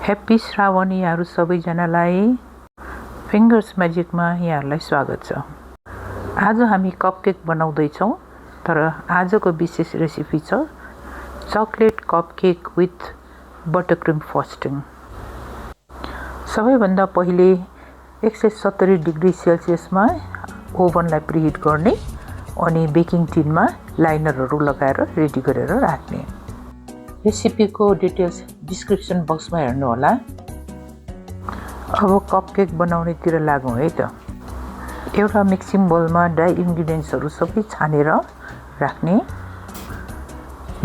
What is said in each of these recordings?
Happy श्रावण यहाँहरू सबैजनालाई fingers म्याजिकमा यहाँहरूलाई स्वागत छ। आज हामी कपकेक बनाउँदैछौँ, तर आजको विशेष रेसिपी छ चकलेट कपकेक विथ बटरक्रिम फ्रस्टिङ। सबैभन्दा पहिले 170 डिग्री सेल्सियसमा ओभनलाई प्रिहिट गर्ने अनि बेकिङ टिनमा लाइनरहरू लगाएर रेडी गरेर राख्ने। रेसिपीको डिटेल्स डिस्क्रिप्सन बक्समा हेर्नु होला। अब कपकेक बनाउनेतिर लागौँ है त। एउटा मिक्सिङ बोलमा ड्राई इन्ग्रिडियन्ट्सहरू सबै छानेर राख्ने।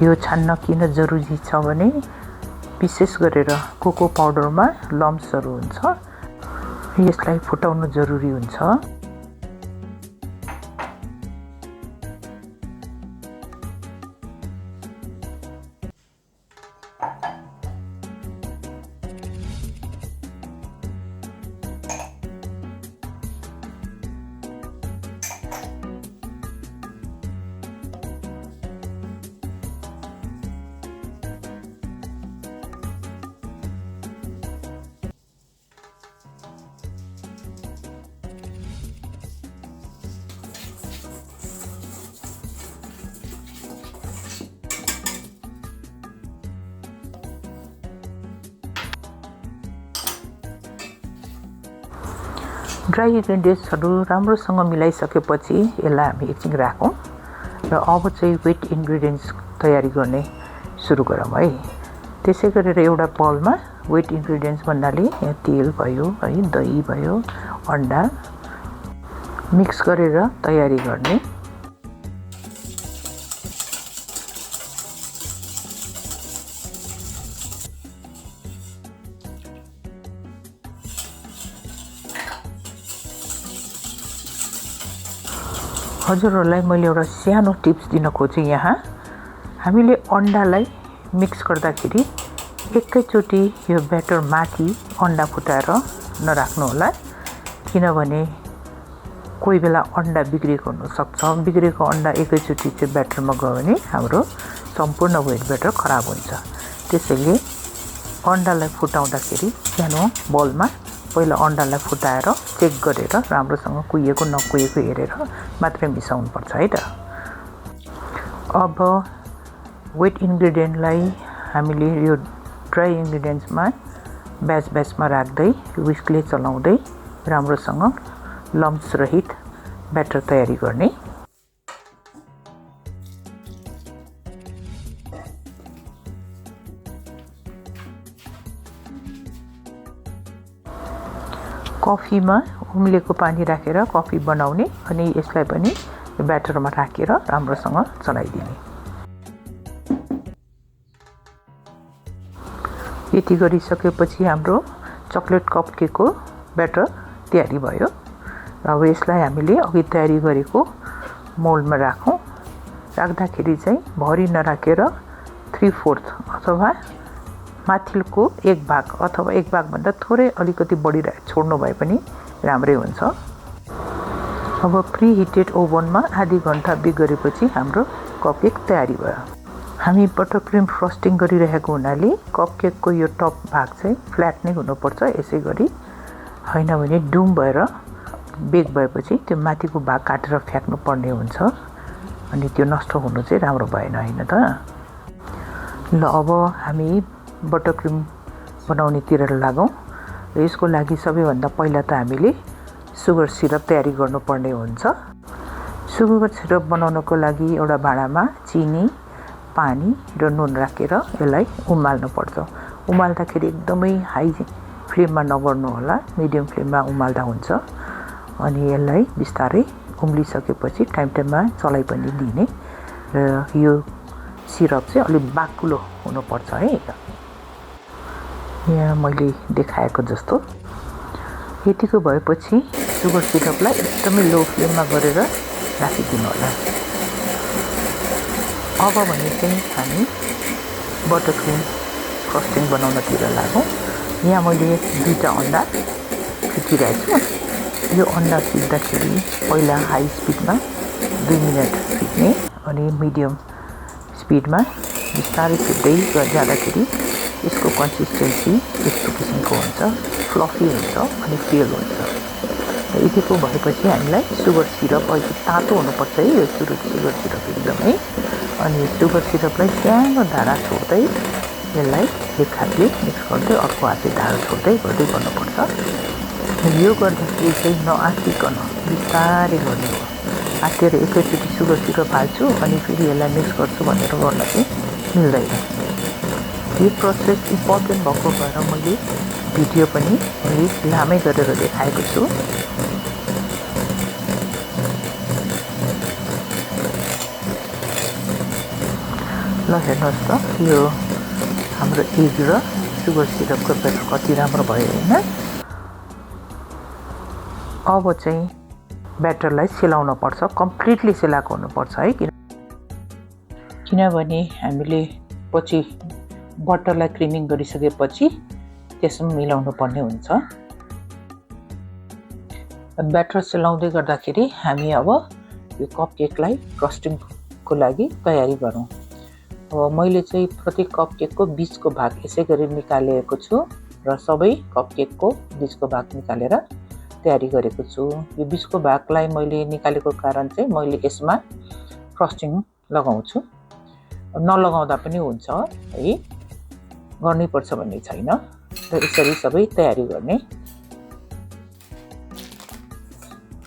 यो छान्न किन जरुरी छ भने विशेष गरेर कोको पाउडरमा लम्प्सहरू हुन्छ, यसलाई फुटाउनु जरुरी हुन्छ। ड्राई इन्ग्रिडियन्ट्सहरू राम्रोसँग मिलाइसकेपछि यसलाई हामी एकछिन राखौँ र अब चाहिँ वेट इन्ग्रिडियन्ट्स तयारी गर्ने सुरु गरौँ है। त्यसै गरेर एउटा बलमा वेट इन्ग्रिडियन्ट्स भन्नाले यहाँ तेल भयो है, दही भयो, अन्डा मिक्स गरेर तयारी गर्ने। हजुरहरूलाई मैले एउटा सानो टिप्स दिन खोजेँ। यहाँ हामीले अन्डालाई मिक्स गर्दाखेरि एकैचोटि यो ब्याटर माथि अन्डा फुटाएर नराख्नु होला, किनभने कोही बेला अन्डा बिग्रेको हुनसक्छ। बिग्रेको अन्डा एकैचोटि चाहिँ ब्याटरमा गयो भने हाम्रो सम्पूर्ण वेट ब्याटर खराब हुन्छ। त्यसैले अन्डालाई फुटाउँदाखेरि सानो बलमा पहिला अन्डालाई फुटाएर चेक गरेर राम्रोसँग कुहिएको नकुहिएको हेरेर मात्रै मिसाउनुपर्छ है त। अब वेट इन्ग्रिडियन्टलाई हामीले यो ड्राई इन्ग्रिडियन्ट्समा ब्याचमा राख्दै विस्कले चलाउँदै राम्रोसँग लम्प्स रहित ब्याटर तयारी गर्ने। कफीमा उम्लेको पानी राखेर कफी बनाउने अनि यसलाई पनि ब्याटरमा राखेर राम्रोसँग चलाइदिने। यति गरिसकेपछि हाम्रो चकलेट कपकेकको ब्याटर तयारी भयो। अब यसलाई हामीले अघि तयारी गरेको मोल्डमा राखौँ। राख्दाखेरि चाहिँ भरि नराखेर 3/4 अथवा माथिल्को 1 भाग अथवा 1 भागभन्दा थोरै अलिकति बढी छोड्नु भए पनि राम्रै हुन्छ। अब प्रिहिटेड ओभनमा आधी घन्टा बेक गरेपछि हाम्रो कपकेक तयारी भयो। हामी बटरक्रिम फ्रस्टिङ गरिरहेको हुनाले कपकेकको यो टप भाग चाहिँ फ्ल्याट नै हुनुपर्छ। यसै गरी होइन भने डुम भएर बेक भएपछि त्यो माथिको भाग काटेर फ्याँक्नु पर्ने हुन्छ अनि त्यो नष्ट हुनु चाहिँ राम्रो भएन होइन त। ल अब हामी बटरक्रिम बनाउनेतिर लागौँ। र यसको लागि सबैभन्दा पहिला त हामीले सुगर सिरप तयारी गर्नुपर्ने हुन्छ। सुगर सिरप बनाउनको लागि एउटा भाँडामा चिनी, पानी र नुन राखेर यसलाई उमाल्नुपर्छ। उमाल्दाखेरि एकदमै हाई फ्लेममा नगर्नु होला, मिडियम फ्लेममा उमाल्दा हुन्छ। अनि यसलाई बिस्तारै उम्लिसकेपछि टाइममा चलाइ पनि दिने र यो सिरप चाहिँ अलिक बाक्लो हुनुपर्छ है। यहाँ मैले देखाएको जस्तो यतिको भएपछि सुगर सिरपलाई एकदमै लो फ्लेममा गरेर राखिदिनु होला। अब भने चाहिँ हामी बटरक्रिम फ्रस्टिङ बनाउनतिर लागौँ। यहाँ मैले 2टा अन्डा फिटिरहेको छु। यो अन्डा फिट्दाखेरि पहिला हाई स्पिडमा 2 मिनट फिट्ने अनि मिडियम स्पिडमा बिस्तारै फिट्दै जाँदाखेरि यसको कन्सिस्टेन्सी यस्तो किसिमको हुन्छ, फ्लफी हुन्छ अनि फेल हुन्छ। र यतिको भएपछि हामीलाई सुगर सिरप अहिले तातो हुनुपर्छ है यो सुगर सिरप एकदमै। अनि सुगर सिरपलाई सानो धारा छोड्दै यसलाई एक हातले मिक्स गर्दै अर्को हातले धारा छोड्दै गर्दै गर्नुपर्छ। यो गर्दाखेरि चाहिँ नआत्तिकन बिस्तारै गर्ने हो। आत्तिएर एकैचोटि सुगर सिरप हाल्छु अनि फेरि यसलाई मिक्स गर्छु भनेर गर्न चाहिँ मिल्दैन। यो प्रोसेस इम्पोर्टेन्ट भएको भएर मैले भिडियो पनि लामै गरेर देखाएको छु। ल हेर्नुहोस् त यो हाम्रो एग र सुगर सिरपको ब्याटर कति राम्रो भयो होइन। अब चाहिँ ब्याटरलाई सेलाउन पर्छ, कम्प्लिटली सेलाएको हुनुपर्छ है, किनभने हामीले पछि बटरलाई क्रिमिङ गरिसकेपछि त्यसमा मिलाउनु पर्ने हुन्छ। ब्याटर सेलाउँदै गर्दाखेरि हामी अब यो कपकेकलाई फ्रस्टिङको लागि तयारी गरौँ। अब मैले चाहिँ प्रत्येक कपकेकको बीचको भाग यसै गरी निकालेको छु र सबै कपकेकको बीचको भाग निकालेर तयारी गरेको छु। यो बीचको भागलाई मैले निकालेको कारण चाहिँ मैले यसमा फ्रस्टिङ लगाउँछु। नलगाउँदा पनि हुन्छ है, गर्नैपर्छ भन्ने छैन। र यसरी सबै तयारी गर्ने।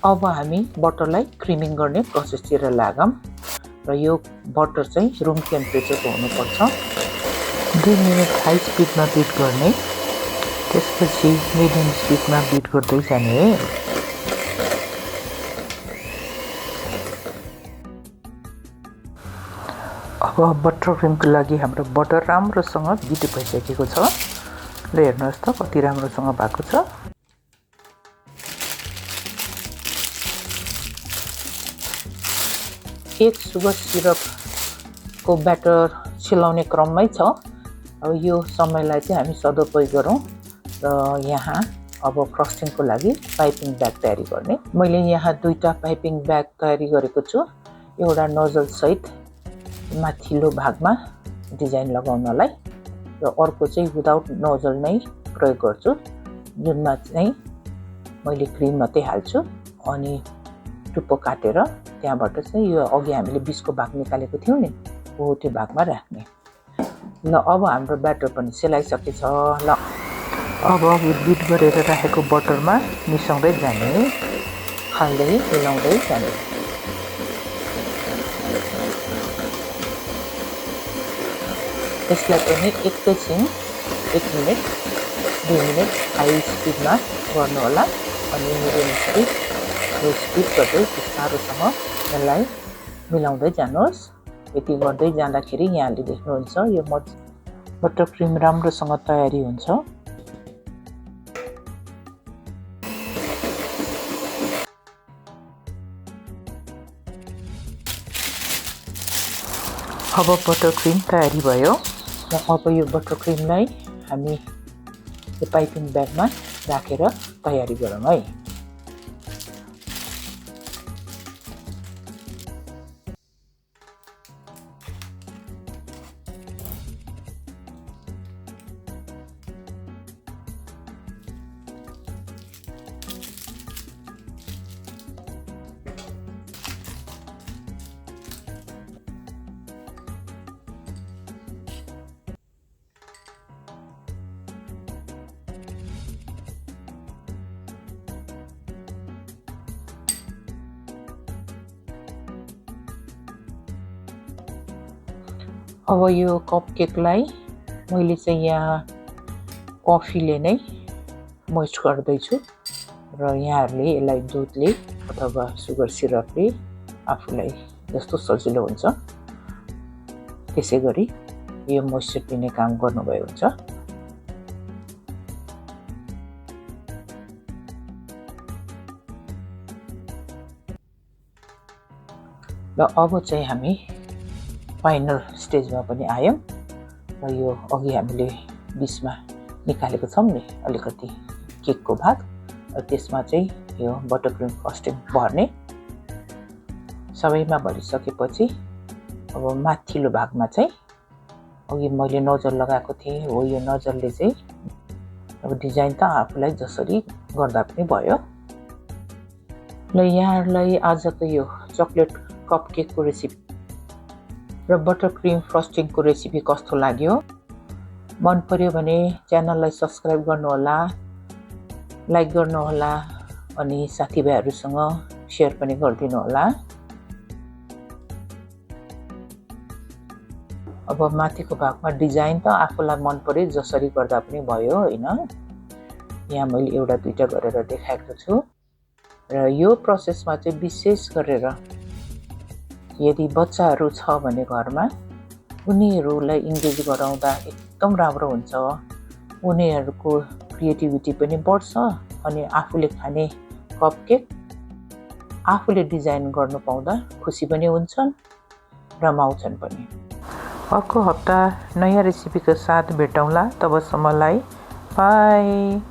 अब हामी बटरलाई क्रिमिङ गर्ने प्रोसेसतिर लागौँ र यो बटर चाहिँ रुम टेम्परेचरको हुनुपर्छ। 2 मिनट हाई स्पिडमा बिट गर्ने, त्यसपछि मिडियम स्पिडमा बिट गर्दै जाने है। अब बटर क्रिमको लागि हाम्रो बटर राम्रोसँग बिट भइसकेको छ। ल हेर्नुहोस् त कति राम्रोसँग भएको छ। एक सुगर सिरपको ब्याटर सेलाउने क्रममै छ। अब यो समयलाई चाहिँ हामी सदुपयोग गरौँ र यहाँ अब फ्रस्टिङको लागि पाइपिङ ब्याग तयारी गर्ने। मैले यहाँ 2टा पाइपिङ ब्याग तयारी गरेको छु। एउटा नोजल सहित माथिल्लो भागमा डिजाइन लगाउनलाई र अर्को चाहिँ विदाउट नोजल नै प्रयोग गर्छु, जुनमा चाहिँ मैले क्रिम मात्रै हाल्छु अनि टुप्पो काटेर त्यहाँबाट चाहिँ यो अघि हामीले बीचको भाग निकालेको थियौँ नि हो त्यो भागमा राख्ने। ल अब हाम्रो ब्याटर पनि सेलाइसकेछ। ल अब अघि बिट गरेर राखेको बटरमा मिसाउँदै जाने, हाल्दै मिलाउँदै जाने। यसलाई पनि एकैछिन 1 मिनट 2 मिनट हाई स्पिडमा गर्नु होला अनि मिडियम स्पिड लो स्पिड गर्दै बिस्तारोसँग यसलाई मिलाउँदै जानुहोस्। यति गर्दै जाँदाखेरि यहाँले देख्नुहुन्छ यो बटर क्रिम राम्रोसँग तयारी हुन्छ। अब बटर क्रिम तयारी भयो र अब यो बटर क्रिमलाई हामी यो पाइपिङ ब्यागमा राखेर तयारी गरौँ है। अब यो कपकेकलाई मैले चाहिँ यहाँ कफीले नै मोइस्ट गर्दैछु र यहाँहरूले यसलाई दुधले अथवा सुगर सिरपले आफूलाई जस्तो सजिलो हुन्छ त्यसै गरी यो मोइस्चर दिने काम गर्नुभयो हुन्छ। र अब चाहिँ हामी फाइनल स्टेजमा पनि आयौँ र यो अघि हामीले बीचमा निकालेको छौँ नि अलिकति केकको भाग, त्यसमा चाहिँ यो बटर क्रिम फ्रस्टिङ भर्ने। सबैमा भरिसकेपछि अब माथिल्लो भागमा चाहिँ अघि मैले नजर लगाएको थिएँ हो यो नजरले चाहिँ अब डिजाइन त आफूलाई जसरी गर्दा पनि भयो। ल यहाँहरूलाई आजको यो चकलेट कपकेकको रेसिपी र बटरक्रिम फ्रस्टिङको रेसिपी कस्तो लाग्यो? मन पर्यो भने च्यानललाई सब्स्क्राइब गर्नुहोला, लाइक गर्नुहोला अनि साथीभाइहरूसँग सेयर पनि गरिदिनु होला। अब माथिको भागमा डिजाइन त आफूलाई मन पर्यो जसरी गर्दा पनि भयो हैन। यहाँ मैले एउटा दुईटा गरेर देखाएको छु र यो प्रोसेसमा चाहिँ विशेष गरेर यदि बच्चाहरू छ भने घरमा उनीहरूलाई इन्गेज गराउँदा एकदम राम्रो हुन्छ। उनीहरूको क्रिएटिभिटी पनि बढ्छ अनि आफूले खाने कपकेक आफूले डिजाइन गर्नु पाउँदा खुसी पनि हुन्छन्, रमाउँछन् पनि। अर्को हप्ता नयाँ रेसिपीको साथ भेटौँला। तबसम्मलाई बाई।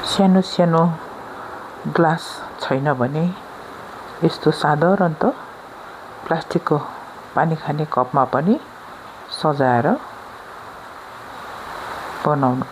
सानो सानो ग्लास छैन भने यस्तो साधारण त प्लास्टिकको पानी खाने कपमा पनि सजाएर बनाउनु